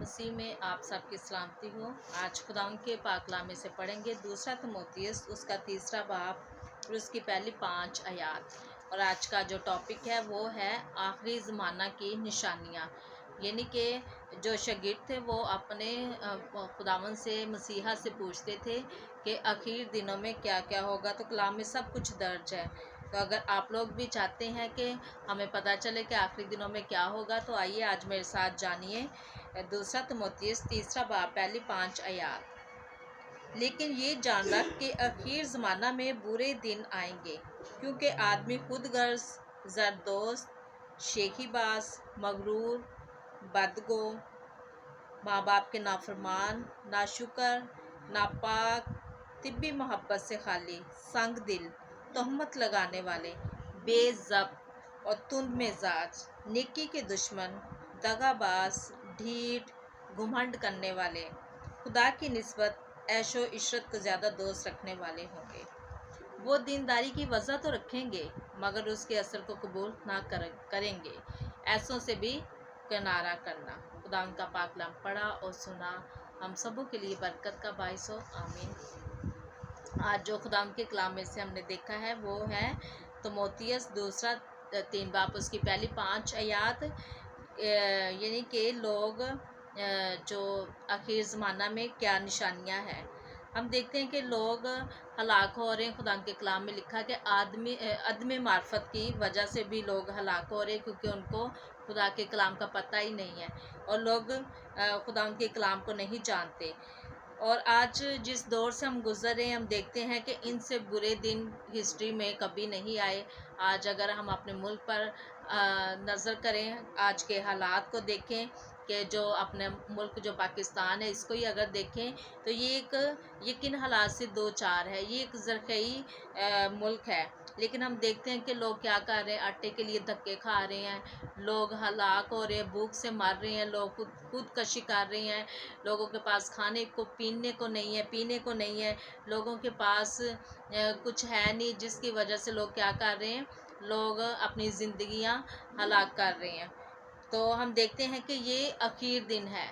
मसीह में आप सबकी सलामती हो। आज खुदावंद के पाक कलाम में से पढ़ेंगे दूसरा तीमुथियुस उसका तीसरा बाब और उसकी पहली 5 आयत। और आज का जो टॉपिक है वो है आखिरी ज़माना की निशानियाँ। यानी कि जो शागिर्द थे वो अपने खुदावंद से मसीहा से पूछते थे कि आखिर दिनों में क्या क्या होगा। तो कलाम में सब कुछ दर्ज है। तो अगर आप लोग भी चाहते हैं कि हमें पता चले कि आखिरी दिनों में क्या होगा, तो आइए आज मेरे साथ जानिए दूसरा तीमुथियुस तीसरा बाब पहली 5 आयत। लेकिन ये जान रख कि आखिर ज़माना में बुरे दिन आएंगे, क्योंकि आदमी खुदगर्ज, ज़रदोस्त, शेखीबाज, मगरूर, बदगो, माँ बाप के नाफरमान, नाशुकर, नापाक, तिब्बी मोहब्बत से खाली, संग दिल, तोहमत लगाने वाले, बेज़ब्त और तुंद मिजाज, नेकी के दुश्मन, दगाबाज, ढीठ, घुमंड करने वाले, खुदा की निस्बत ऐशो इशरत को ज़्यादा दोस्त रखने वाले होंगे। वो दीनदारी की वजह तो रखेंगे, मगर उसके असर को कबूल ना करेंगे। ऐसों से भी किनारा करना। खुदा उनका पाक कलाम पढ़ा और सुना हम सबों के लिए बरकत का बाइस हो। आमीन। आज जो खुदा के कलाम में से हमने देखा है वो है तीमुथियुस दूसरा 3 बाब उसकी पहली 5 आयत। यानी कि लोग जो आखिर ज़माना में क्या निशानियां हैं। हम देखते हैं कि लोग हलाक हो रहे हैं। खुदा के कलाम में लिखा कि अदम मार्फत की वजह से भी लोग हलाक हो रहे हैं, क्योंकि उनको खुदा के कलाम का पता ही नहीं है और लोग खुदा के कलाम को नहीं जानते। और आज जिस दौर से हम गुज़र रहे हैं, हम देखते हैं कि इनसे बुरे दिन हिस्ट्री में कभी नहीं आए। आज अगर हम अपने मुल्क पर नज़र करें, आज के हालात को देखें कि जो अपने मुल्क जो पाकिस्तान है इसको ही अगर देखें, तो ये किन हालात से दो चार है। ये एक ज़रख़ई मुल्क है, लेकिन हम देखते हैं कि लोग क्या कर रहे हैं, आटे के लिए धक्के खा रहे हैं, लोग हलाक हो रहे हैं, भूख से मर रहे हैं, लोग खुदकशी कर रहे हैं, लोगों के पास खाने को पीने को नहीं है, लोगों के पास कुछ है नहीं, जिसकी वजह से लोग क्या कर रहे हैं, लोग अपनी ज़िंदगियां हलाक कर रहे हैं। तो हम देखते हैं कि ये आखिर दिन है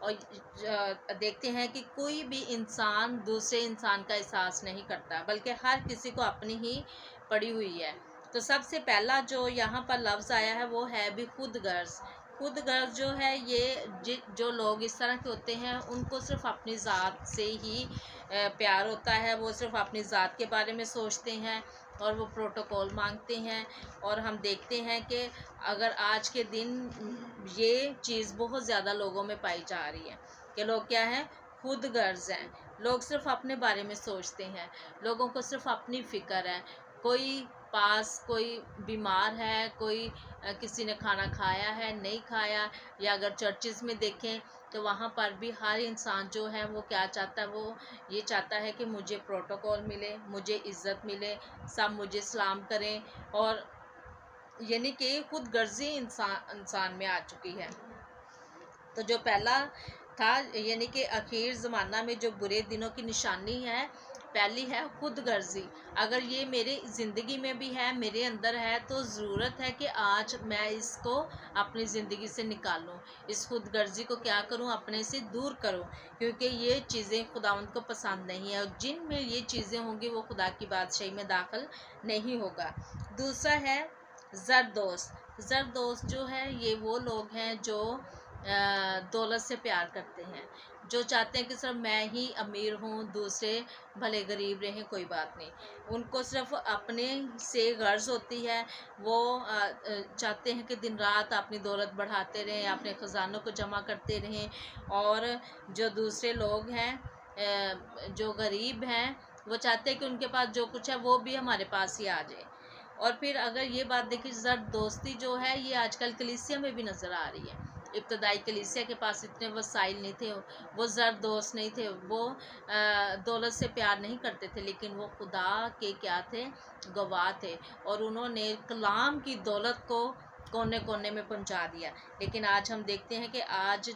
और देखते हैं कि कोई भी इंसान दूसरे इंसान का एहसास नहीं करता, बल्कि हर किसी को अपनी ही पड़ी हुई है। तो सबसे पहला जो यहाँ पर लफ्ज़ आया है वो है भी खुदगर्ज जो है, ये जो लोग इस तरह के होते हैं उनको सिर्फ़ अपनी ज़ात से ही प्यार होता है। वो सिर्फ़ अपनी ज़ात के बारे में सोचते हैं और वो प्रोटोकॉल मांगते हैं। और हम देखते हैं कि अगर आज के दिन ये चीज़ बहुत ज़्यादा लोगों में पाई जा रही है कि लोग क्या हैं, खुदगर्ज हैं। लोग सिर्फ़ अपने बारे में सोचते हैं, लोगों को सिर्फ़ अपनी फ़िक्र है। कोई बीमार है, किसी ने खाना खाया है नहीं खाया, या अगर चर्चिज़ में देखें तो वहाँ पर भी हर इंसान जो है वो क्या चाहता है, वो ये चाहता है कि मुझे प्रोटोकॉल मिले, मुझे इज़्ज़त मिले, सब मुझे सलाम करें। और यानी कि खुदगर्जी इंसान में आ चुकी है। तो जो पहला था, यानी कि आखिर ज़माना में जो बुरे दिनों की निशानी है, पहली है खुदगर्जी। अगर ये मेरे ज़िंदगी में भी है, मेरे अंदर है, तो ज़रूरत है कि आज मैं इसको अपनी ज़िंदगी से निकालूं, इस खुदगर्जी को क्या करूं, अपने से दूर करूं, क्योंकि ये चीज़ें खुदावंद को पसंद नहीं है और जिन में ये चीज़ें होंगी वो खुदा की बादशाही में दाखिल नहीं होगा। दूसरा है ज़रदोस्त जो है, ये वो लोग हैं जो दौलत से प्यार करते हैं, जो चाहते हैं कि सिर्फ मैं ही अमीर हूँ, दूसरे भले गरीब रहें, कोई बात नहीं। उनको सिर्फ अपने से गर्ज होती है। वो चाहते हैं कि दिन रात अपनी दौलत बढ़ाते रहें, अपने ख़जानों को जमा करते रहें। और जो दूसरे लोग हैं, जो गरीब हैं, वो चाहते हैं कि उनके पास जो कुछ है वो भी हमारे पास ही आ जाए। और फिर अगर ये बात देखिए, ज़रदोस्ती जो है ये आजकल कलीसिया में भी नज़र आ रही है। इब्तदाई कलीसिया के पास इतने वसाइल नहीं थे, वो ज़रदोस्त नहीं थे, वो दौलत से प्यार नहीं करते थे, लेकिन वो खुदा के क्या थे, गवाह थे। और उन्होंने कलाम की दौलत को कोने कोने में पहुंचा दिया। लेकिन आज हम देखते हैं कि आज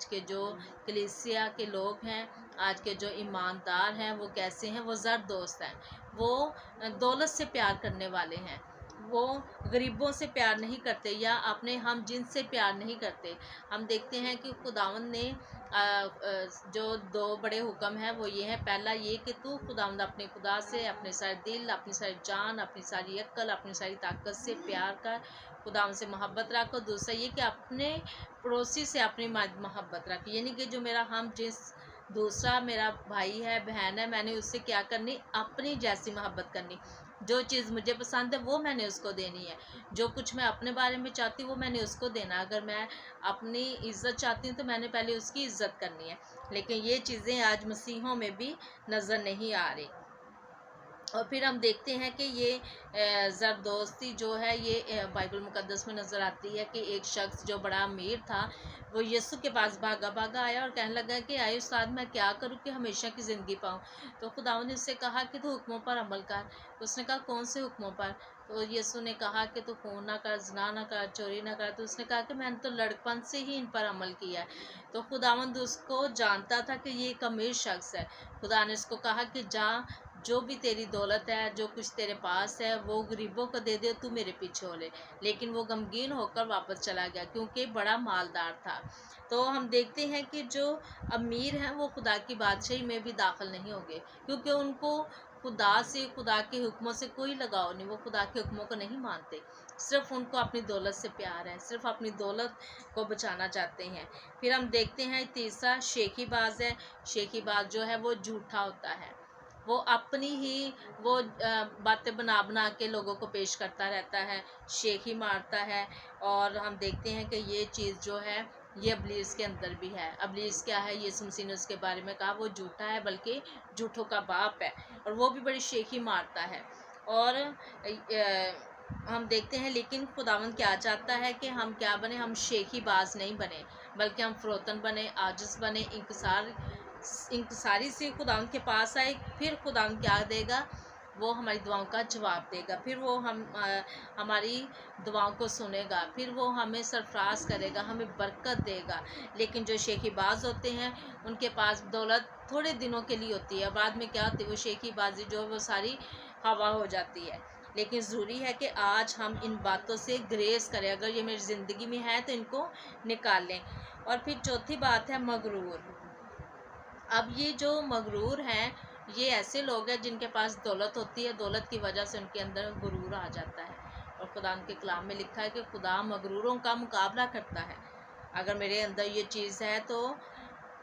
के जो कलीसिया के लोग हैं, आज के जो ईमानदार हैं, वो कैसे हैं, वो ज़रदोस्त हैं, वो दौलत से प्यार करने वाले हैं। वो गरीबों से प्यार नहीं करते या अपने हम जिन्स से प्यार नहीं करते। हम देखते हैं कि खुदावंद ने जो 2 बड़े हुक्म हैं वो ये है, पहला ये कि तू खुदावंद अपने खुदा से अपने सारे दिल, अपनी सारी जान, अपनी सारी अक्ल, अपनी सारी ताकत से प्यार कर, खुदावंद से मोहब्बत रखो। दूसरा ये कि अपने पड़ोसी से अपनी मोहब्बत रख, यानी कि जो मेरा हम जिस दूसरा मेरा भाई है, बहन है, मैंने उससे क्या करनी, अपनी जैसी मोहब्बत करनी। जो चीज़ मुझे पसंद है वो मैंने उसको देनी है, जो कुछ मैं अपने बारे में चाहती हूँ वो मैंने उसको देना। अगर मैं अपनी इज़्ज़त चाहती हूँ तो मैंने पहले उसकी इज़्ज़त करनी है। लेकिन ये चीज़ें आज मसीहों में भी नज़र नहीं आ रही। और फिर हम देखते हैं कि ये ज़रदोस्ती जो है ये बाइबल मुक़द्दस में नज़र आती है कि एक शख्स जो बड़ा अमीर था वो यीशु के पास भागा भागा आया और कहने लगा कि आए उस्ताद, मैं क्या करूं कि हमेशा की ज़िंदगी पाऊं। तो खुदावंद ने उससे कहा कि तू हुक्मों पर अमल कर। उसने कहा कौन से हुक्मों पर? तो यीशु ने कहा कि तू खून ना कर, ज़िना ना कर, चोरी ना कर। तो उसने कहा कि मैंने तो लड़कपन से ही इन पर अमल किया है। तो खुदावंद उसको जानता था कि ये एक अमीर शख्स है। खुदा ने उसको कहा कि जा, जो भी तेरी दौलत है, जो कुछ तेरे पास है, वो गरीबों को दे दे, तू मेरे पीछे हो ले। लेकिन वो गमगीन होकर वापस चला गया क्योंकि बड़ा मालदार था। तो हम देखते हैं कि जो अमीर हैं वो खुदा की बादशाही में भी दाखिल नहीं होंगे क्योंकि उनको खुदा से, खुदा के हुक्मों से कोई लगाव नहीं। वो खुदा के हुक्मों को नहीं मानते, सिर्फ उनको अपनी दौलत से प्यार है, सिर्फ अपनी दौलत को बचाना चाहते हैं। फिर हम देखते हैं तीसरा शेखीबाज है। शेखीबाज जो है वो झूठा होता है, वो अपनी ही वो बातें बना बना के लोगों को पेश करता रहता है, शेखी मारता है। और हम देखते हैं कि ये चीज़ जो है ये इब्लीस के अंदर भी है। इब्लीस क्या है, यीशु मसीह ने उसके बारे में कहा वो झूठा है, बल्कि झूठों का बाप है, और वो भी बड़ी शेखी मारता है। और हम देखते हैं लेकिन खुदावंद क्या चाहता है कि हम क्या बने, हम शेखी बाज नहीं बने, बल्कि हम फ़रोतन बने, आजिज़ बने, इंकसारी से खुदावंद के पास आए। फिर खुदावंद क्या देगा, वो हमारी दुआओं का जवाब देगा, फिर वो हमारी दुआओं को सुनेगा, फिर वो हमें सरफराज करेगा, हमें बरकत देगा। लेकिन जो शेखीबाज होते हैं उनके पास दौलत थोड़े दिनों के लिए होती है, बाद में क्या होती है, वो शेखीबाजी जो है वो सारी हवा हो जाती है। लेकिन ज़रूरी है कि आज हम इन बातों से ग्रेस करें, अगर ये मेरी ज़िंदगी में है तो इनको निकाल लें। और फिर चौथी बात है मगरूर। अब ये जो मगरूर हैं ये ऐसे लोग हैं जिनके पास दौलत होती है, दौलत की वजह से उनके अंदर गुरूर आ जाता है। और खुदा के कलाम में लिखा है कि खुदा मगरूरों का मुकाबला करता है। अगर मेरे अंदर ये चीज़ है तो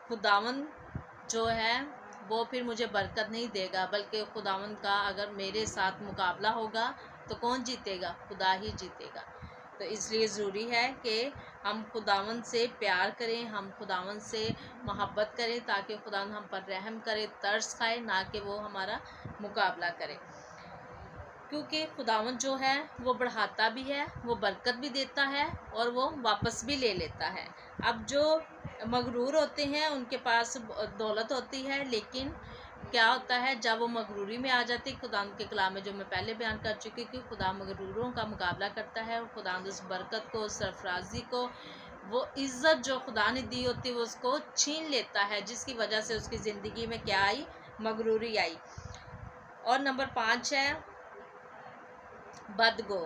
खुदावंद जो है वो फिर मुझे बरकत नहीं देगा, बल्कि खुदावंद का अगर मेरे साथ मुकाबला होगा तो कौन जीतेगा, खुदा ही जीतेगा। तो इसलिए ज़रूरी है कि हम खुदावंद से प्यार करें, हम खुदावंद से मोहब्बत करें, ताकि खुदावंद हम पर रहम करे, तरस खाए, ना कि वो हमारा मुकाबला करे। क्योंकि खुदावंद जो है वो बढ़ाता भी है, वो बरकत भी देता है और वो वापस भी ले लेता है। अब जो मगरूर होते हैं उनके पास दौलत होती है, लेकिन क्या होता है जब वो मगरूरी में आ जाती है, खुदा के कलाम में जो मैं पहले बयान कर चुकी कि खुदा मगरूरों का मुकाबला करता है और खुदा उस बरकत को, सरफराजी को, वो इज़्ज़त जो खुदा ने दी होती है वो उसको छीन लेता है, जिसकी वजह से उसकी ज़िंदगी में क्या आई, मगरूरी आई। और नंबर 5 है बदगो,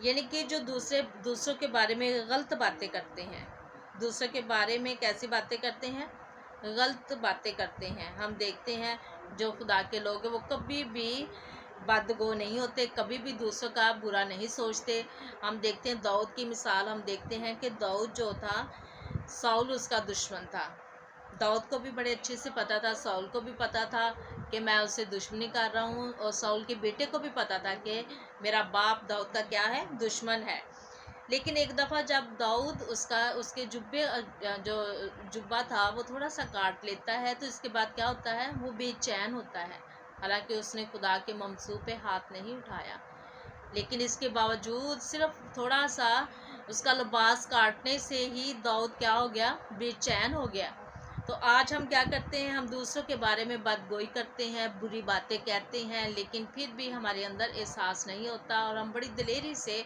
यानी कि जो दूसरों के बारे में गलत बातें करते हैं। दूसरों के बारे में कैसी बातें करते हैं, गलत बातें करते हैं। हम देखते हैं जो खुदा के लोग हैं वो कभी भी बदगो नहीं होते, कभी भी दूसरों का बुरा नहीं सोचते। हम देखते हैं दाऊद की मिसाल, हम देखते हैं कि दाऊद जो था, साउल उसका दुश्मन था। दाऊद को भी बड़े अच्छे से पता था, साउल को भी पता था कि मैं उससे दुश्मनी कर रहा हूँ, और साउल के बेटे को भी पता था कि मेरा बाप दाऊद का क्या है, दुश्मन है। लेकिन एक दफ़ा जब दाऊद उसके जो जुब्बा था वो थोड़ा सा काट लेता है, तो इसके बाद क्या होता है, वो बेचैन होता है। हालांकि उसने खुदा के ममसू पे हाथ नहीं उठाया, लेकिन इसके बावजूद सिर्फ थोड़ा सा उसका लिबास काटने से ही दाऊद क्या हो गया, बेचैन हो गया। तो आज हम क्या करते हैं, हम दूसरों के बारे में बदगोई करते हैं, बुरी बातें कहते हैं, लेकिन फिर भी हमारे अंदर एहसास नहीं होता और हम बड़ी दिलेरी से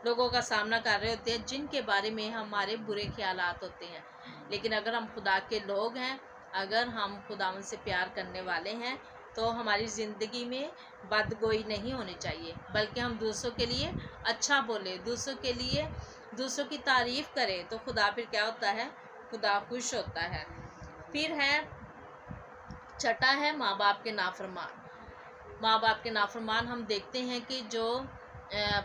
लोगों का सामना कर रहे होते हैं जिनके बारे में हमारे बुरे ख्यालात होते हैं। लेकिन अगर हम खुदा के लोग हैं, अगर हम खुदावन से प्यार करने वाले हैं, تو ہماری زندگی میں بدگوئی نہیں ہونی چاہیے، بلکہ ہم دوسروں کے لیے اچھا بولیں، دوسروں کی تعریف کریں، تو خدا پھر کیا ہوتا ہے؟ خدا خوش ہوتا ہے۔ پھر ہے چھٹا ہے ماں باپ کے نافرمان۔ ماں باپ کے نافرمان ہم دیکھتے ہیں کہ جو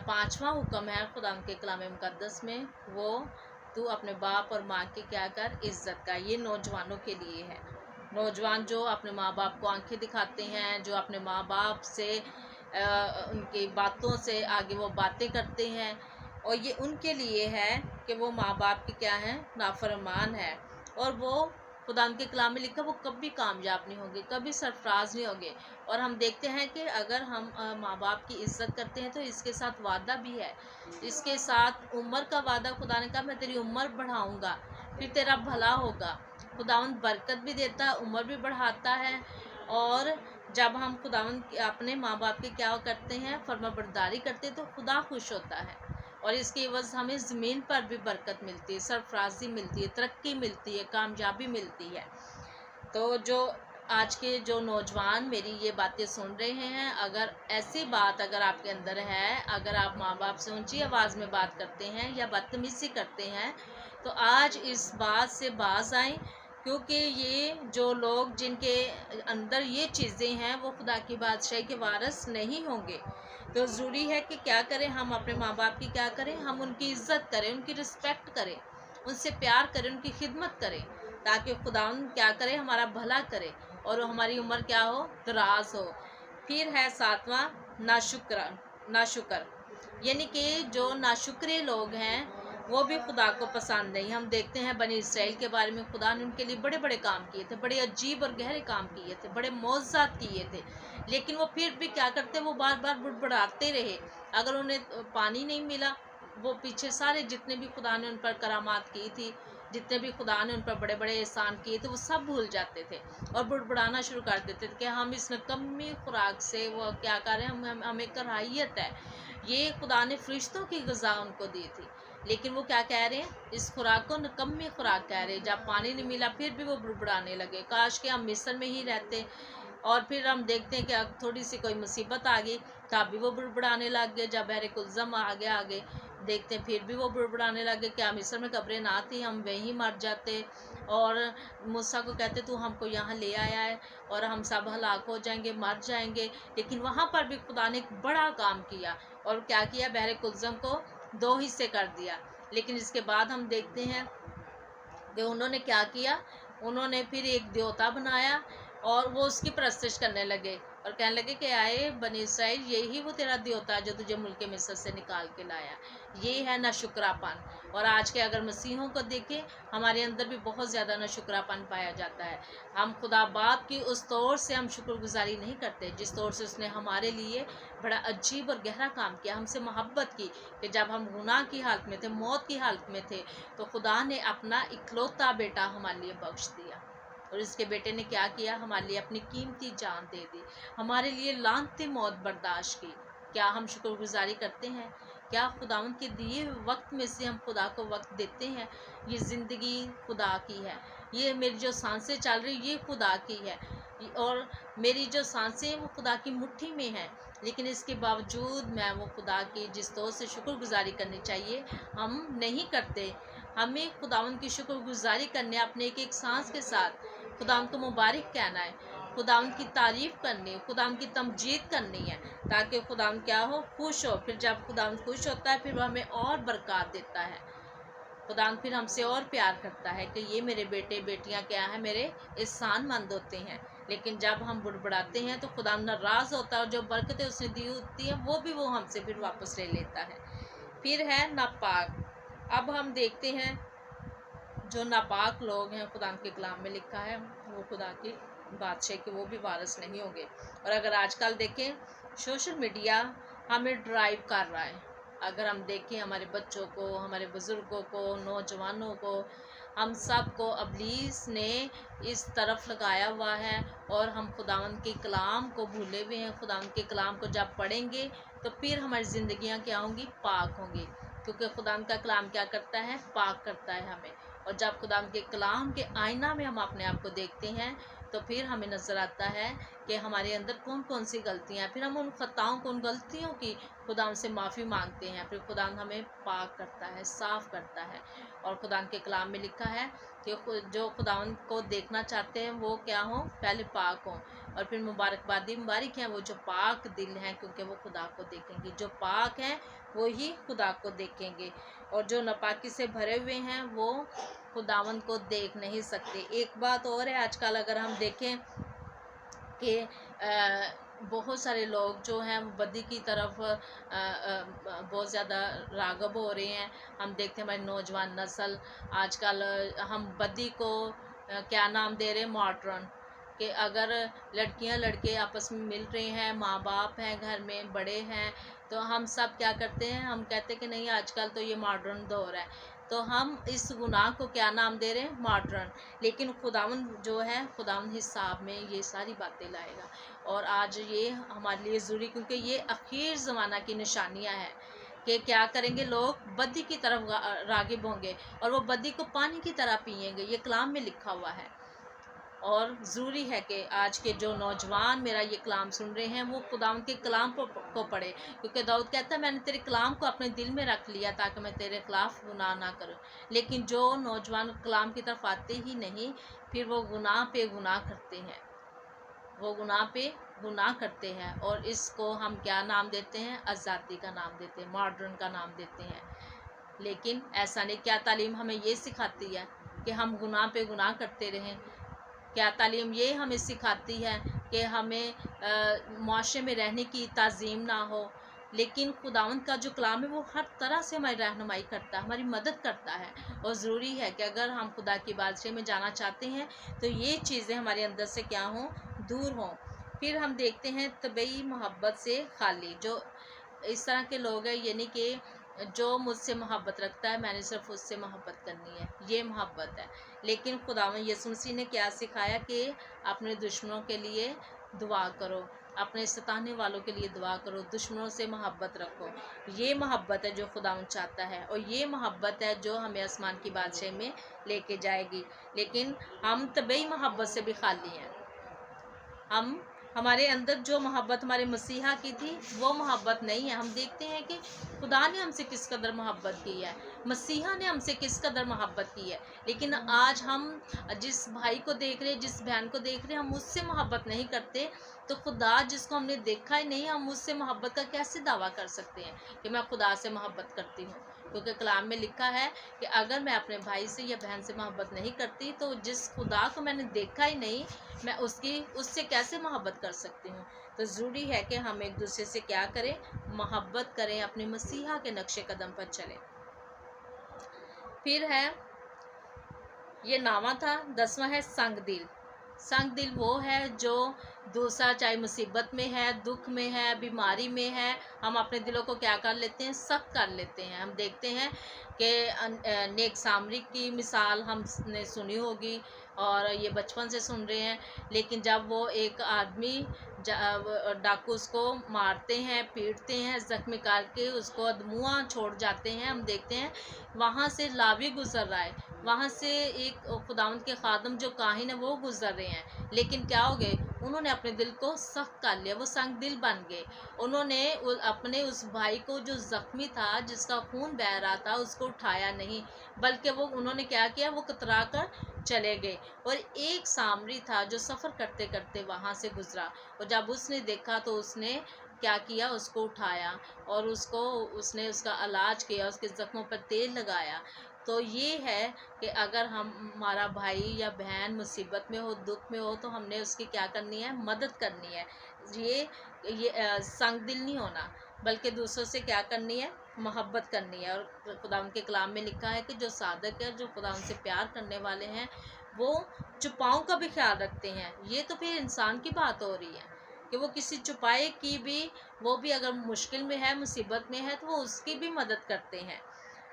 5واں حکم ہے خدا کے کلام مقدس میں، وہ تو اپنے باپ اور ماں کی کیا کر؟ عزت کا۔ یہ نوجوانوں کے لیے ہے۔ نوجوان جو اپنے ماں باپ کو آنکھیں دکھاتے ہیں، جو اپنے ماں باپ سے ان کی باتوں سے آگے وہ باتیں کرتے ہیں، اور یہ ان کے لیے ہے کہ وہ ماں باپ کی کیا ہے؟ نافرمان ہے، اور وہ خدا ان کے کلام میں لکھا وہ کبھی کامیاب نہیں ہوں گے، کبھی سرفراز نہیں ہوں گے۔ اور ہم دیکھتے ہیں کہ اگر ہم ماں باپ کی عزت کرتے ہیں تو اس کے ساتھ وعدہ بھی ہے، اس کے ساتھ عمر کا وعدہ۔ خدا نے کہا میں تیری عمر بڑھاؤں گا، پھر تیرا بھلا ہوگا۔ خداوند برکت بھی دیتا ہے، عمر بھی بڑھاتا ہے، اور جب ہم خداوند اپنے ماں باپ کی کیا کرتے ہیں؟ فرما برداری کرتے ہیں، تو خدا خوش ہوتا ہے، اور اس کی عوض ہمیں زمین پر بھی برکت ملتی ہے، سرفرازی ملتی ہے، ترقی ملتی ہے، کامیابی ملتی ہے۔ تو جو آج کے جو نوجوان میری یہ باتیں سن رہے ہیں، اگر ایسی بات اگر آپ کے اندر ہے، اگر آپ ماں باپ سے اونچی آواز میں بات کرتے ہیں یا بدتمیزی کرتے ہیں، تو آج اس بات سے باز آئیں، کیونکہ یہ جو لوگ جن کے اندر یہ چیزیں ہیں وہ خدا کی بادشاہی کے وارث نہیں ہوں گے۔ تو ضروری ہے کہ کیا کریں؟ ہم اپنے ماں باپ کی کیا کریں؟ ہم ان کی عزت کریں، ان کی رسپیکٹ کریں، ان سے پیار کریں، ان کی خدمت کریں، تاکہ خداوند کیا کرے؟ ہمارا بھلا کرے، اور ہماری عمر کیا ہو؟ دراز ہو۔ پھر ہے 7واں ناشکر، یعنی کہ جو ناشکرے لوگ ہیں وہ بھی خدا کو پسند نہیں۔ ہم دیکھتے ہیں بنی اسرائیل کے بارے میں، خدا نے ان کے لیے بڑے بڑے کام کیے تھے، بڑے عجیب اور گہرے کام کیے تھے، بڑے معجزات کیے تھے، لیکن وہ پھر بھی کیا کرتے؟ وہ بار بار بڑبڑاتے رہے۔ اگر انہیں پانی نہیں ملا، وہ پیچھے سارے جتنے بھی خدا نے ان پر کرامات کی تھی، جتنے بھی خدا نے ان پر بڑے بڑے احسان کیے تھے، وہ سب بھول جاتے تھے اور بڑبڑانا شروع کر دیتے تھے کہ ہم اس نکمی خوراک سے وہ کیا کر رہے ہیں، ہمیں کراہیت ہے۔ یہ خدا نے فرشتوں کی غذا ان کو دی تھی، لیکن وہ کیا کہہ رہے ہیں؟ اس خوراک کو نکمی خوراک کہہ رہے ہیں۔ جب پانی نہیں ملا پھر بھی وہ بڑبڑانے لگے، کاش کہ ہم مصر میں ہی رہتے۔ اور پھر ہم دیکھتے ہیں کہ اب تھوڑی سی کوئی مصیبت آ گئی تب بھی وہ بڑبڑانے لگ گئے، جب بحر کلزم آگے دیکھتے ہیں پھر بھی وہ بڑبڑانے لگے، کیا مصر میں قبریں نہ تھی، ہم وہیں مر جاتے۔ اور موسیٰ کو کہتے تو ہم کو یہاں لے آیا ہے اور ہم سب ہلاک ہو جائیں گے، مر جائیں گے، لیکن وہاں پر بھی خدا نے ایک بڑا کام کیا، اور کیا کیا؟ بحر کلزم کو 2 حصے کر دیا۔ لیکن اس کے بعد ہم دیکھتے ہیں کہ انہوں نے کیا کیا؟ انہوں نے پھر ایک دیوتا بنایا اور وہ اس کی پرستش کرنے لگے، اور کہنے لگے کہ آئے بنی اسرائیل، یہی وہ تیرا دیوتا جو تجھے ملک مصر سے نکال کے لایا۔ یہ ہے ناشکراپن۔ اور آج کے اگر مسیحوں کو دیکھیں، ہمارے اندر بھی بہت زیادہ ناشکراپن پایا جاتا ہے۔ ہم خدا باپ کی اس طور سے ہم شکر گزاری نہیں کرتے جس طور سے اس نے ہمارے لیے بڑا عجیب اور گہرا کام کیا، ہم سے محبت کی، کہ جب ہم گناہ کی حالت میں تھے، موت کی حالت میں تھے، تو خدا نے اپنا اکلوتا بیٹا ہمارے لیے بخش دیا، اور اس کے بیٹے نے کیا کیا؟ ہمارے لیے اپنی قیمتی جان دے دی، ہمارے لیے لعنتی موت برداشت کی۔ کیا ہم شکر گزاری کرتے ہیں؟ کیا خداوند کے دیے ہوئے وقت میں سے ہم خدا کو وقت دیتے ہیں؟ یہ زندگی خدا کی ہے، یہ میری جو سانسیں چل رہی یہ خدا کی ہے، اور میری جو سانسیں ہیں وہ خدا کی مٹھی میں ہیں، لیکن اس کے باوجود میں وہ خدا کی جس طور سے شکر گزاری کرنی چاہیے ہم نہیں کرتے۔ ہمیں خداوند کی شکر گزاری کرنے، اپنے ایک ایک سانس کے ساتھ خداوند کو مبارک کہنا ہے، خداوند کی تعریف کرنی ہے، خداوند کی تمجید کرنی ہے، تاکہ خداوند کیا ہو؟ خوش ہو۔ پھر جب خداوند خوش ہوتا ہے پھر وہ ہمیں اور برکات دیتا ہے، خداوند پھر ہم سے اور پیار کرتا ہے کہ یہ میرے بیٹے بیٹیاں کیا ہیں؟ میرے احسان مند ہوتے ہیں۔ لیکن جب ہم بڑبڑاتے ہیں تو خداوند ناراض ہوتا ہے، اور جو برکتیں اس نے دی ہوتی ہیں وہ بھی وہ ہم سے پھر واپس لے لیتا ہے۔ پھر ہے ناپاک۔ اب ہم دیکھتے ہیں جو ناپاک لوگ ہیں، خداوند کے کلام میں لکھا ہے وہ خدا کی بادشاہی کے وہ بھی وارث نہیں ہوں گے۔ اور اگر آج کل دیکھیں سوشل میڈیا ہمیں ڈرائیو کر رہا ہے، اگر ہم دیکھیں ہمارے بچوں کو، ہمارے بزرگوں کو، نوجوانوں کو، ہم سب کو ابلیس نے اس طرف لگایا ہوا ہے، اور ہم خداوند کے کلام کو بھولے ہوئے ہیں۔ خداوند کے کلام کو جب پڑھیں گے تو پھر ہماری زندگیاں کیا ہوں گی؟ پاک ہوں گی، کیونکہ خداوند کا کلام کیا کرتا ہے؟ پاک کرتا ہے ہمیں۔ اور جب خداوند کے کلام کے آئینہ میں ہم اپنے آپ کو دیکھتے ہیں تو پھر ہمیں نظر آتا ہے کہ ہمارے اندر کون کون سی غلطیاں ہیں، پھر ہم ان خطاؤں کو، ان غلطیوں کی خدا سے معافی مانگتے ہیں، پھر خدا ہمیں پاک کرتا ہے، صاف کرتا ہے۔ اور خدا کے کلام میں لکھا ہے کہ جو خدا کو دیکھنا چاہتے ہیں وہ کیا ہوں؟ پہلے پاک ہوں، اور پھر مبارک ہیں وہ جو پاک دل ہیں، کیونکہ وہ خدا کو دیکھیں گے۔ جو پاک ہیں وہی خدا کو دیکھیں گے، اور جو ناپاکی سے بھرے ہوئے ہیں وہ خداوند کو دیکھ نہیں سکتے۔ ایک بات اور ہے، آج کل اگر ہم دیکھیں کہ بہت سارے لوگ جو ہیں وہ بدی کی طرف بہت زیادہ راغب ہو رہے ہیں۔ ہم دیکھتے ہیں ہماری نوجوان نسل آج کل ہم بدی کو کیا نام دے رہے ہیں؟ ماڈرن، کہ اگر لڑکیاں لڑکے آپس میں مل رہے ہیں، ماں باپ ہیں گھر میں، بڑے ہیں، تو ہم سب کیا کرتے ہیں؟ ہم کہتے ہیں کہ نہیں آج کل تو یہ ماڈرن دور ہے، تو ہم اس گناہ کو کیا نام دے رہے ہیں؟ ماڈرن۔ لیکن خداوند جو ہے، خداوند حساب میں یہ ساری باتیں لائے گا، اور آج یہ ہمارے لیے ضروری، کیونکہ یہ اخیر زمانہ کی نشانیاں ہیں کہ کیا کریں گے لوگ؟ بدی کی طرف راغب ہوں گے، اور وہ بدی کو پانی کی طرح پئیں گے، یہ کلام میں لکھا ہوا ہے۔ اور ضروری ہے کہ آج کے جو نوجوان میرا یہ کلام سن رہے ہیں وہ خداوند کے کلام کو پڑھے، کیونکہ داؤد کہتا ہے میں نے تیرے کلام کو اپنے دل میں رکھ لیا تاکہ میں تیرے خلاف گناہ نہ کروں۔ لیکن جو نوجوان کلام کی طرف آتے ہی نہیں، پھر وہ گناہ پہ گناہ کرتے ہیں، وہ گناہ پہ گناہ کرتے ہیں، اور اس کو ہم کیا نام دیتے ہیں؟ آزادی کا نام دیتے ہیں، ماڈرن کا نام دیتے ہیں۔ لیکن ایسا نہیں۔ کیا تعلیم ہمیں یہ سکھاتی ہے کہ ہم گناہ پہ گناہ کرتے رہیں؟ کیا تعلیم یہ ہمیں سکھاتی ہے کہ ہمیں معاشرے میں رہنے کی تعظیم نہ ہو؟ لیکن خداوند کا جو کلام ہے وہ ہر طرح سے ہماری رہنمائی کرتا ہے، ہماری مدد کرتا ہے، اور ضروری ہے کہ اگر ہم خدا کی بادشاہی میں جانا چاہتے ہیں تو یہ چیزیں ہمارے اندر سے کیا ہوں؟ دور ہوں۔ پھر ہم دیکھتے ہیں طبعی محبت سے خالی، جو اس طرح کے لوگ ہیں، یعنی کہ جو مجھ سے محبت رکھتا ہے میں نے صرف اس سے محبت کرنی ہے، یہ محبت ہے۔ لیکن خداوند یسوع مسیح نے کیا سکھایا کہ اپنے دشمنوں کے لیے دعا کرو، اپنے ستانے والوں کے لیے دعا کرو، دشمنوں سے محبت رکھو۔ یہ محبت ہے جو خداوند چاہتا ہے، اور یہ محبت ہے جو ہمیں آسمان کی بادشاہی میں لے کے جائے گی۔ لیکن ہم طبعی محبت سے بھی خالی ہیں۔ ہمارے اندر جو محبت ہمارے مسیحا کی تھی وہ محبت نہیں ہے۔ ہم دیکھتے ہیں کہ خدا نے ہم سے کس قدر محبت کی ہے، مسیحا نے ہم سے کس قدر محبت کی ہے، لیکن آج ہم جس بھائی کو دیکھ رہے، جس بہن کو دیکھ رہے، ہم اس سے محبت نہیں کرتے، تو خدا جس کو ہم نے دیکھا ہی نہیں، ہم اس سے محبت کا کیسے دعویٰ کر سکتے ہیں کہ میں خدا سے محبت کرتی ہوں؟ کیونکہ کلام میں لکھا ہے کہ اگر میں اپنے بھائی سے یا بہن سے محبت نہیں کرتی تو جس خدا کو میں نے دیکھا ہی نہیں، میں اس سے کیسے محبت کر سکتی ہوں؟ تو ضروری ہے کہ ہم ایک دوسرے سے کیا کریں؟ محبت کریں، اپنے مسیحا کے نقش قدم پر چلیں۔ پھر ہے یہ 9واں تھا، 10واں ہے سنگ دل۔ سنگ دل وہ ہے جو دوسرا چاہے مصیبت میں ہے، دکھ میں ہے، بیماری میں ہے، ہم اپنے دلوں کو کیا کر لیتے ہیں؟ سخت کر لیتے ہیں۔ ہم دیکھتے ہیں کہ نیک سامری کی مثال ہم نے سنی ہوگی، اور یہ بچپن سے سن رہے ہیں، لیکن جب وہ ایک آدمی ڈاکو اس کو مارتے ہیں، پیٹتے ہیں، زخمی کر کے اس کو ادموا چھوڑ جاتے ہیں، ہم دیکھتے ہیں وہاں سے لاوی گزر رہا ہے، وہاں سے ایک خداوند کے خادم جو کاہن ہیں وہ گزر رہے ہیں، لیکن کیا ہو گئے؟ انہوں نے اپنے دل کو سخت کر لیا، وہ سنگ دل بن گئے۔ انہوں نے اپنے اس بھائی کو جو زخمی تھا، جس کا خون بہہ رہا تھا، اس کو اٹھایا نہیں، بلکہ انہوں نے کیا کیا؟ وہ کترا کر چلے گئے۔ اور ایک سامری تھا جو سفر کرتے کرتے وہاں سے گزرا، اور جب اس نے دیکھا تو اس نے کیا کیا؟ اس کو اٹھایا، اور اس نے اس کا علاج کیا، اس کے زخموں پر تیل لگایا۔ تو یہ ہے کہ اگر ہمارا بھائی یا بہن مصیبت میں ہو، دکھ میں ہو، تو ہم نے اس کی کیا کرنی ہے؟ مدد کرنی ہے۔ یہ سنگ دل نہیں ہونا، بلکہ دوسروں سے کیا کرنی ہے؟ محبت کرنی ہے۔ اور خداوند کے کلام میں لکھا ہے کہ جو صادق ہے، جو خداوند سے پیار کرنے والے ہیں، وہ چپاؤں کا بھی خیال رکھتے ہیں۔ یہ تو پھر انسان کی بات ہو رہی ہے کہ وہ کسی چپائے کی بھی، وہ بھی اگر مشکل میں ہے، مصیبت میں ہے، تو وہ اس کی بھی مدد کرتے ہیں۔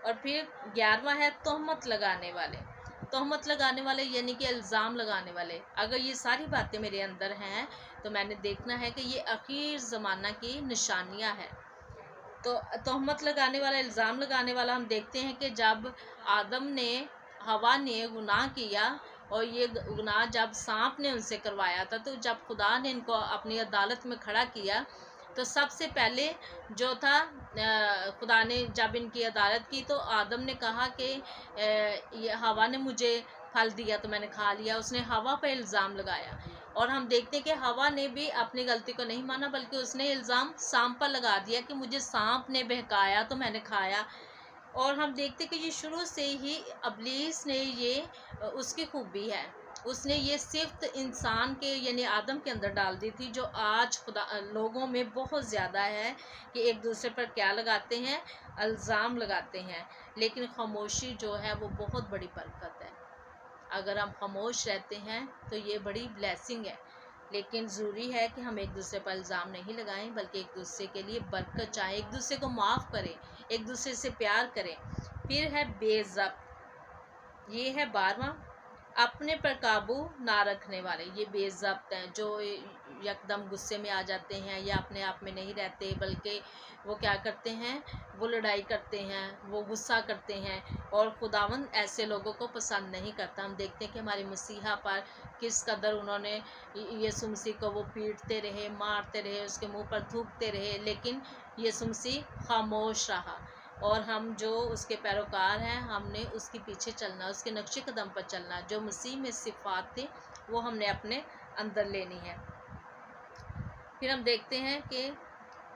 اور پھر 11واں ہے تہمت لگانے والے۔ تہمت لگانے والے یعنی کہ الزام لگانے والے۔ اگر یہ ساری باتیں میرے اندر ہیں تو میں نے دیکھنا ہے کہ یہ اخیر زمانہ کی نشانیاں ہیں۔ تو تہمت لگانے والا، الزام لگانے والا، ہم دیکھتے ہیں کہ جب آدم نے، ہوا نے گناہ کیا، और ये गुनाह जब सांप ने उनसे करवाया था, तो जब खुदा ने इनको अपनी अदालत में खड़ा किया, तो सबसे पहले जो था खुदा ने जब इनकी अदालत की, तो आदम ने कहा कि ये हवा ने मुझे फल दिया तो मैंने खा लिया। उसने हवा पर इल्ज़ाम लगाया, और हम देखते हैं कि हवा ने भी अपनी गलती को नहीं माना, बल्कि उसने इल्ज़ाम सांप पर लगा दिया कि मुझे सांप ने बहकाया तो मैंने खाया। और हम देखते कि ये शुरू से ही इब्लीस ने ये उसकी खूबी है, उसने ये सिफ्त इंसान के यानी आदम के अंदर डाल दी थी, जो आज खुदा लोगों में बहुत ज़्यादा है कि एक दूसरे पर क्या लगाते हैं, इल्ज़ाम लगाते हैं। लेकिन खामोशी जो है वो बहुत बड़ी बरकत है। अगर हम खामोश रहते हैं तो ये बड़ी ब्लेसिंग है। लेकिन ज़रूरी है कि हम एक दूसरे पर इल्ज़ाम नहीं लगाएं, बल्कि एक दूसरे के लिए बरकत चाहें, एक दूसरे को माफ़ करें, एक दूसरे से प्यार करें। फिर है बेज़ब्त, ये है 12वां, अपने पर काबू ना रखने वाले। ये बेज़ब्त हैं, जो यकदम गुस्से में आ जाते हैं या अपने आप में नहीं रहते, बल्कि वो क्या करते हैं, वो लड़ाई करते हैं, वो गुस्सा करते हैं, और खुदावंद ऐसे लोगों को पसंद नहीं करता। हम देखते हैं कि हमारी मसीहा पर किस कदर उन्होंने यीशु मसीह को वो पीटते रहे, मारते रहे, उसके मुंह पर थूकते रहे, लेकिन यीशु मसीह खामोश रहा। और हम जो उसके पैरोकार हैं, हमने उसके पीछे चलना, उसके नक्शे कदम पर चलना। जो मसीह में सिफ़ात थी वो हमने अपने अंदर लेनी है। फिर हम देखते हैं कि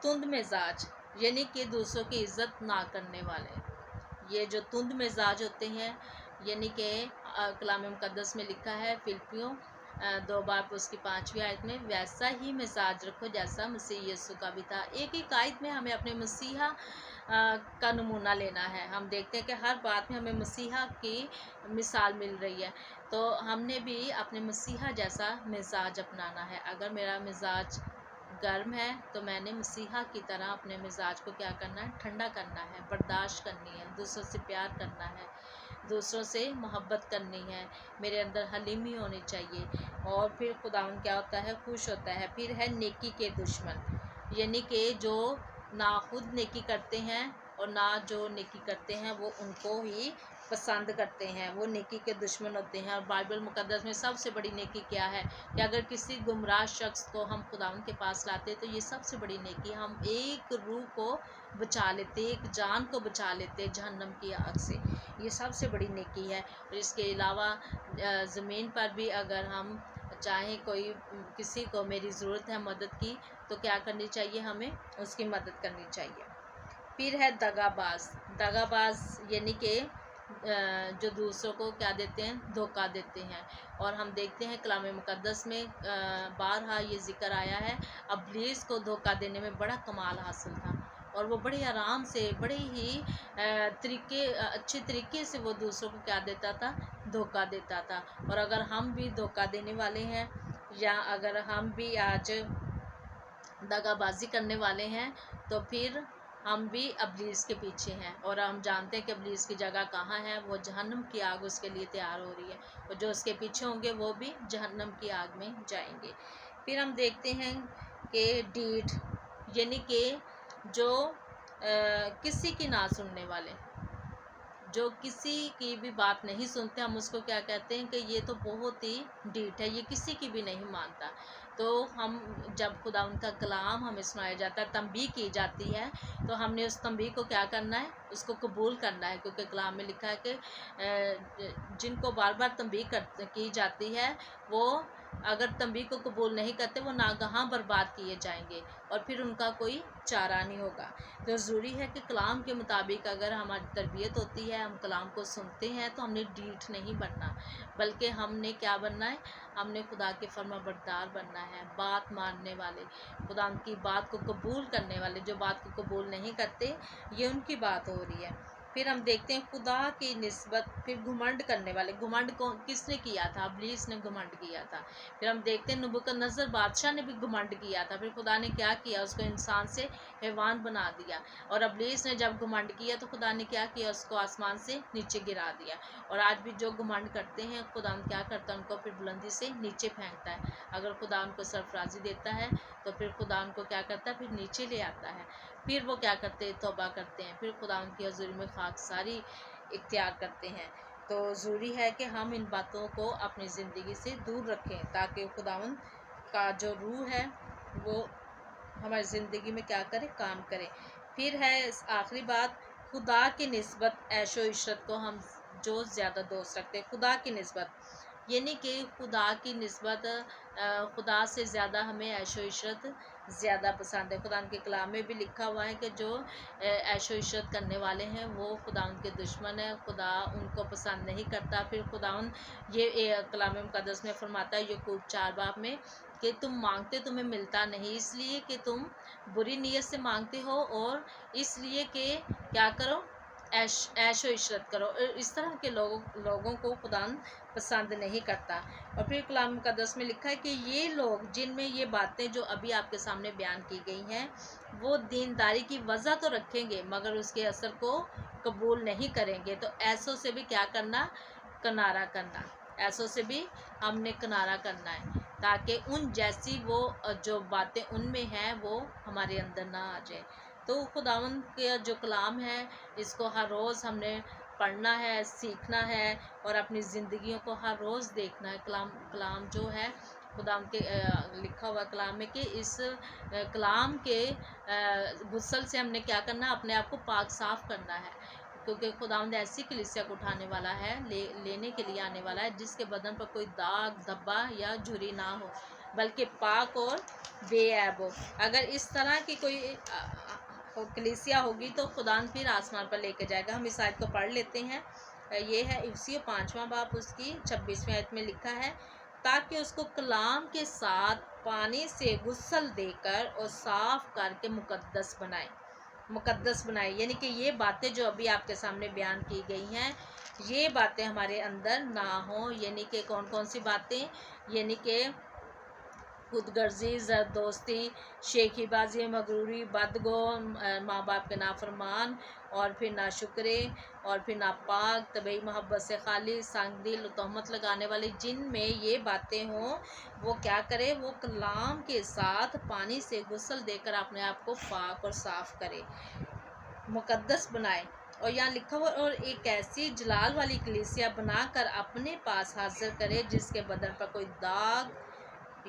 तुंद मिजाज, यानी कि दूसरों की इज़्ज़त ना करने वाले। ये जो तुंद मिजाज होते हैं, यानी कि कलाम मुक़द्दस में लिखा है फिलिपियों 2 बाब उसकी 5वीं आयत में, वैसा ही मिजाज रखो जैसा मसीह यीशु का भी था। एक ही आयत में हमें अपने मसीहा का नमूना लेना है। हम देखते हैं कि हर बात में हमें मसीहा की मिसाल मिल रही है, तो हमने भी अपने मसीहा जैसा मिजाज अपनाना है। अगर मेरा मिजाज गर्म है तो मैंने मसीहा की तरह अपने मिजाज को क्या करना है, ठंडा करना है, बर्दाश्त करनी है, दूसरों से प्यार करना है, दूसरों से मोहब्बत करनी है, मेरे अंदर हलीमी होनी चाहिए। और फिर खुदावंद क्या होता है, खुश होता है। फिर है नेकी के दुश्मन, यानी कि जो ना खुद नेकी करते हैं और ना जो नेकी करते हैं वो उनको ही पसंद करते हैं, वो नेकी के दुश्मन होते हैं। और बाइबल मुक़द्दस में सबसे बड़ी नेकी क्या है कि अगर किसी गुमराह शख्स को हम खुदावंद के पास लाते, तो ये सबसे बड़ी नेकी, हम एक रूह को बचा लेते, एक जान को बचा लेते जहन्नम की आग से। ये सबसे बड़ी नेकी है। और इसके अलावा ज़मीन पर भी अगर हम चाहें, कोई किसी को मेरी ज़रूरत है मदद की, तो क्या करनी चाहिए, हमें उसकी मदद करनी चाहिए। फिर है दगाबाज, दगाबाज यानी कि जो दूसरों को क्या देते हैं, धोखा देते हैं। और हम देखते हैं कलाम मुक़द्दस में बारहा ये ज़िक्र आया है, इब्लीस को धोखा देने में बड़ा कमाल हासिल था, और वो बड़े आराम से, बड़े ही अच्छे तरीके से वो दूसरों को क्या देता था, धोखा देता था। और अगर हम भी धोखा देने वाले हैं, या अगर हम भी आज दगाबाजी करने वाले हैं, तो फिर हम भी इब्लीस के पीछे हैं। और हम जानते हैं कि इब्लीस की जगह कहाँ है, वो जहन्नम की आग उसके लिए तैयार हो रही है, और जो उसके पीछे होंगे वो भी जहन्नम की आग में जाएंगे। फिर हम देखते हैं कि डीठ, यानी कि जो किसी की ना सुनने वाले, जो किसी की भी बात नहीं सुनते, हम उसको क्या कहते हैं कि ये तो बहुत ही डीठ है, ये किसी की भी नहीं मानता। तो हम जब खुदा उनका कलाम हमें सुनाया जाता है, तंबीह की जाती है, तो हमने उस तंबीह को क्या करना है, उसको कबूल करना है। क्योंकि कलाम में लिखा है कि जिनको बार बार तंबीह की जाती है, वो अगर तंबीह को कबूल नहीं करते, वो नागहां बर्बाद किए जाएंगे, और फिर उनका कोई चारा नहीं होगा। तो ज़रूरी है कि कलाम के मुताबिक अगर हमारी तरबियत होती है, हम कलाम को सुनते हैं, तो हमने डीठ नहीं बनना, बल्कि हमने क्या बनना है, हमने खुदा के फरमाबरदार बनना है, बात मानने वाले, खुदा की बात को कबूल करने वाले। जो बात को कबूल नहीं करते, ये उनकी बात हो रही है। फिर हम देखते हैं खुदा की निस्बत, फिर घुमंड करने वाले। घुमंड को किसने किया था, इब्लीस ने घुमंड किया था। फिर हम देखते हैं नबूकदनेस्सर बादशाह ने भी घुमंड किया था, फिर खुदा ने क्या किया, उसको इंसान से हैवान बना दिया। और इब्लीस ने जब घुमंड किया, तो खुदा ने क्या किया, उसको आसमान से नीचे गिरा दिया। और आज भी जो घुमंड करते हैं, खुदा क्या करता है, उनको फिर बुलंदी से नीचे फेंकता है। अगर खुदा उनको सरफराजी देता है, तो फिर खुदा उनको क्या करता है, फिर नीचे ले आता है। फिर वो क्या करते हैं, तौबा करते हैं, फिर खुदा उनकी हज़ूरी में खाकसारी इख्तियार करते हैं। तो ضروری ہے کہ ہم ان باتوں کو اپنی زندگی سے دور رکھیں تاکہ خداوند کا جو روح ہے وہ ہماری زندگی میں کیا کرے، کام کرے۔ پھر ہے آخری بات، خدا کی نسبت عیش و عشرت کو ہم جو زیادہ دوست رکھتے ہیں، خدا کی نسبت یعنی کہ خدا کی نسبت خدا سے زیادہ ہمیں عیش و عشرت زیادہ پسند ہے۔ خدا کے کلام میں بھی لکھا ہوا ہے کہ جو عیش و عشرت کرنے والے ہیں وہ خدا ان کے دشمن ہیں، خدا ان کو پسند نہیں کرتا۔ پھر خدا یہ کلام مقدس میں فرماتا ہے یعقوب 4 میں کہ تم مانگتے تمہیں ملتا نہیں، اس لیے کہ تم بری نیت سے مانگتے ہو اور اس لیے کہ کیا کرو، عیش و عشرت کرو۔ اس طرح کے لوگوں کو خدا پسند نہیں کرتا۔ اور پھر کلام مقدس میں لکھا ہے کہ یہ لوگ جن میں یہ باتیں جو ابھی آپ کے سامنے بیان کی گئی ہیں وہ دینداری کی وجہ تو رکھیں گے مگر اس کے اثر کو قبول نہیں کریں گے، تو ایسوں سے بھی کیا کرنا، کنارہ کرنا، ایسوں سے بھی ہم نے کنارہ کرنا ہے تاکہ ان جیسی وہ جو باتیں ان میں ہیں وہ ہمارے اندر نہ آ جائے۔ تو خداوند کا جو کلام ہے اس کو ہر روز ہم نے پڑھنا ہے، سیکھنا ہے اور اپنی زندگیوں کو ہر روز دیکھنا ہے۔ کلام جو ہے خداوند کے لکھا ہوا کلام میں کہ اس کلام کے غسل سے ہم نے کیا کرنا، اپنے آپ کو پاک صاف کرنا ہے، کیونکہ خداوند ایسی کلیسیا کو اٹھانے والا ہے، لینے کے لیے آنے والا ہے جس کے بدن پر کوئی داغ دھبا یا جھری نہ ہو بلکہ پاک اور بے عیب ہو۔ اگر اس طرح کی کوئی کلیسیا ہوگی تو خداوند پھر آسمان پر لے کے جائے گا۔ ہم اس آیت کو پڑھ لیتے ہیں، یہ ہے افسیوں 5 اس کی 26 آیت میں لکھا ہے، تاکہ اس کو کلام کے ساتھ پانی سے غسل دے کر اور صاف کر کے مقدس بنائے، یعنی کہ یہ باتیں جو ابھی آپ کے سامنے بیان کی گئی ہیں یہ باتیں ہمارے اندر نہ ہوں۔ یعنی کہ کون سی باتیں، یعنی کہ خود غرضی، زردوستی، شیخی بازی، مغروری، بدگو، ماں باپ کے نافرمان اور پھر ناشکرے اور پھر ناپاک، طبعی محبت سے خالی، سنگ دل، تہمت لگانے والی، جن میں یہ باتیں ہوں وہ کیا کرے، وہ کلام کے ساتھ پانی سے غسل دے کر اپنے آپ کو پاک اور صاف کرے، مقدس بنائے۔ اور یہاں لکھا ہوا اور ایک ایسی جلال والی کلیسیا بنا کر اپنے پاس حاضر کرے جس کے بدن پر کوئی داغ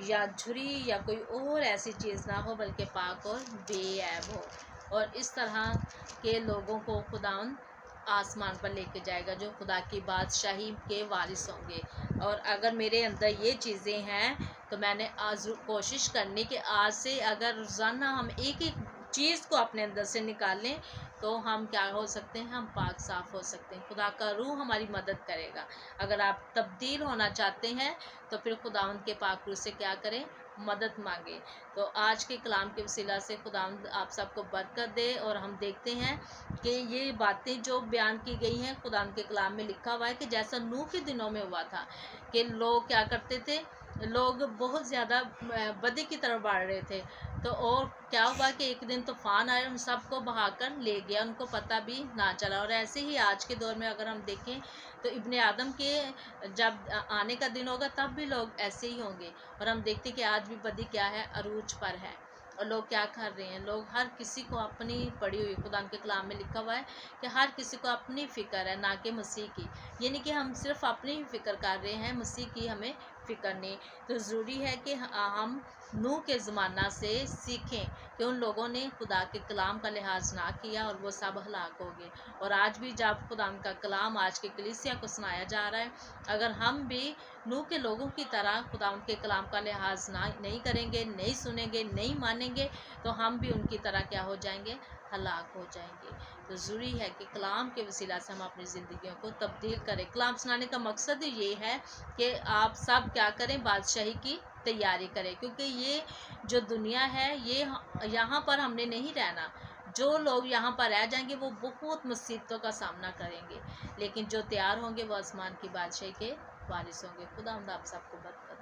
یا جھری یا کوئی اور ایسی چیز نہ ہو بلکہ پاک اور بے عیب ہو۔ اور اس طرح کے لوگوں کو خداوند آسمان پر لے کے جائے گا جو خدا کی بادشاہی کے وارث ہوں گے۔ اور اگر میرے اندر یہ چیزیں ہیں تو میں نے آج کوشش کرنی کہ آج سے اگر روزانہ ہم ایک چیز کو اپنے اندر سے نکالیں تو ہم کیا ہو سکتے ہیں، ہم پاک صاف ہو سکتے ہیں، خدا کا روح ہماری مدد کرے گا۔ اگر آپ تبدیل ہونا چاہتے ہیں تو پھر خداوند کے پاک روح سے کیا کریں، مدد مانگے۔ تو آج کے کلام کے وسیلہ سے خداوند آپ سب کو برکت دے۔ اور ہم دیکھتے ہیں کہ یہ باتیں جو بیان کی گئی ہیں خداوند کے کلام میں لکھا ہوا ہے کہ جیسا نوح کے دنوں میں ہوا تھا کہ لوگ کیا کرتے تھے، لوگ بہت زیادہ بدی کی طرف بڑھ رہے تھے، تو اور کیا ہوا کہ ایک دن طوفان آیا، ان سب کو بہا کر لے گیا، ان کو پتہ بھی نہ چلا۔ اور ایسے ہی آج کے دور میں اگر ہم دیکھیں تو ابن آدم کے جب آنے کا دن ہوگا تب بھی لوگ ایسے ہی ہوں گے۔ اور ہم دیکھتے کہ آج بھی بدی کیا ہے، عروج پر ہے، اور لوگ کیا کر رہے ہیں، لوگ ہر کسی کو اپنی پڑی ہوئی، خدا کے کلام میں لکھا ہوا ہے کہ ہر کسی کو اپنی فکر ہے نہ کہ مسیح کی، یعنی کہ ہم صرف اپنی ہی فکر کر رہے ہیں، مسیح کی ہمیں فکر نہیں۔ تو ضروری ہے کہ ہم نوح کے زمانہ سے سیکھیں کہ ان لوگوں نے خدا کے کلام کا لحاظ نہ کیا اور وہ سب ہلاک ہو گئے۔ اور آج بھی جب خدا کا کلام آج کے کلیسیا کو سنایا جا رہا ہے، اگر ہم بھی نوح کے لوگوں کی طرح خدا کے کلام کا لحاظ نہیں کریں گے، نہیں سنیں گے، نہیں مانیں گے تو ہم بھی ان کی طرح کیا ہو جائیں گے، ہلاک ہو جائیں گے۔ تو ضروری ہے کہ کلام کے وسیلہ سے ہم اپنی زندگیوں کو تبدیل کریں۔ کلام سنانے کا مقصد یہ ہے کہ آپ سب کیا کریں، بادشاہی کی تیاری کریں، کیونکہ یہ جو دنیا ہے یہ یہاں پر ہم نے نہیں رہنا۔ جو لوگ یہاں پر رہ جائیں گے وہ بہت مصیبتوں کا سامنا کریں گے، لیکن جو تیار ہوں گے وہ آسمان کی بادشاہی کے وارث ہوں گے۔ خدا آپ سب کو برکت